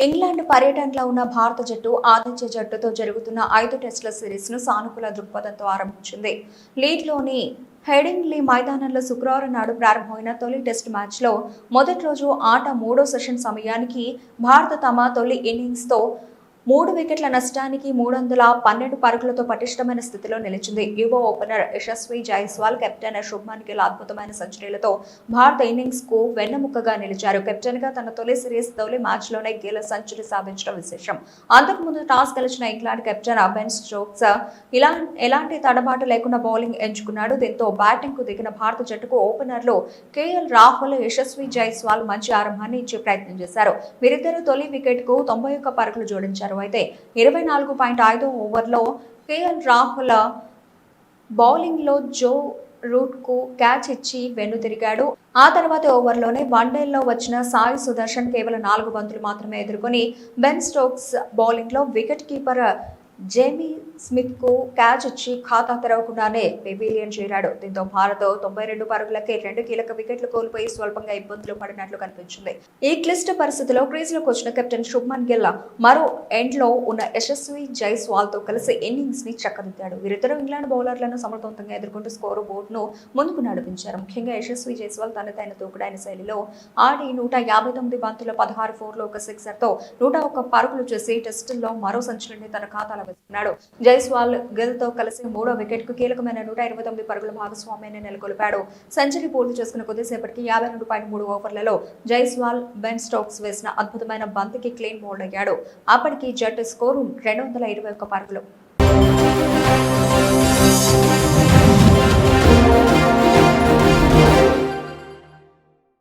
England పర్యటనలో ఉన్న భారత జట్టు ఆతిథ్య జట్టుతో జరుగుతున్న 5 టెస్టుల సిరీస్ను సానుకూల దృక్పథంతో ఆరంభించింది. లీడ్లోని హెడింగ్లీ మైదానంలో శుక్రవారం నాడు ప్రారంభమైన తొలి టెస్టు మ్యాచ్లో మొదటి రోజు ఆట మూడో సెషన్ సమయానికి భారత తమ తొలి ఇన్నింగ్స్తో 3 వికెట్ల నష్టానికి 312 పరుగులతో పటిష్టమైన స్థితిలో నిలిచింది. యువ ఓపెనర్ యశస్వి జైస్వాల్, కెప్టెన్ శుభ్మన్ గిల్ అద్భుతమైన సెంచరీలతో భారత ఇన్నింగ్స్ కు వెన్నెముకగా నిలిచారు. కెప్టెన్ గా తన తొలి సిరీస్ తొలి మ్యాచ్లోనే గిల్ సెంచరీ సాధించడం విశేషం. అంతకుముందు టాస్ గెలిచిన ఇంగ్లాండ్ కెప్టెన్ బెన్ స్టోక్స్ ఎలాంటి తడబాటు లేకుండా బౌలింగ్ ఎంచుకున్నాడు. దీంతో బ్యాటింగ్ కు దిగిన భారత జట్టుకు ఓపెనర్లు కేఎల్ రాహుల్, యశస్వి జైస్వాల్ మంచి ఆరంభాన్ని ఇచ్చే ప్రయత్నం చేశారు. వీరిద్దరూ తొలి వికెట్ కు 91 పరుగులు జోడించారు. అయితే 24.5 ఓవర్లో కేఎల్ రాహుల్ బౌలింగ్ లో జో రూట్ కు క్యాచ్ ఇచ్చి వెన్నుతిరిగాడు. ఆ తర్వాతి ఓవర్లోనే వన్డేల్లో వచ్చిన సాయి సుదర్శన్ కేవలం 4 బంతులు మాత్రమే ఎదుర్కొని బెన్ స్టోక్స్ బౌలింగ్ లో వికెట్ కీపర్ జేమీ స్మిత్ కు క్యాచ్ ఇచ్చి ఖాతా తెరవకుండానే పెవిలియన్ చేరాడు. దీంతో భారత్ 92 పరుగులకే 2 కీలక వికెట్లు కోల్పోయి స్వల్పంగా ఇబ్బందులు పడినట్లు కనిపించింది. ఈ క్లిష్ట పరిస్థితిలో క్రీజులోకి వచ్చిన కెప్టెన్ శుభ్మన్ గిల్ మరో ఎండ్ లో ఉన్న యశస్వి జైస్వాల్ తో కలిసి ఇన్నింగ్స్ ని చక్కదిద్దాడు. వీరిద్దరూ ఇంగ్లాండ్ బౌలర్లను సమర్థవంతంగా ఎదుర్కొంటూ స్కోరు బోర్డు ను ముందుకు నడిపించారు. ముఖ్యంగా యశస్వి జైస్వాల్ తనదైన దూకుడైన శైలిలో ఆడి 159 బంతుల 16 4లో ఒక సిక్సర్ తో 101 పరుగులు చేసి టెస్టుల్లో మరో సెంచరీని తన ఖాతాలో వేసుకున్నాడు. జైస్వాల్ గిల్ తో కలిసి 3వ వికెట్ కు కీలకమైన 129 పరుగుల భాగస్వామ్యాన్ని నెలకొల్పాడు. సెంచరీ పూర్తి చేసుకున్న కొద్దిసేపటికి 52.3 ఓవర్లలో జైస్వాల్ బెన్ స్టోక్స్ వేసిన అద్భుతమైన బంతికి క్లీన్ బౌల్డ్ అయ్యాడు. అప్పటికి జట్టు స్కోరు 221 పరుగులు.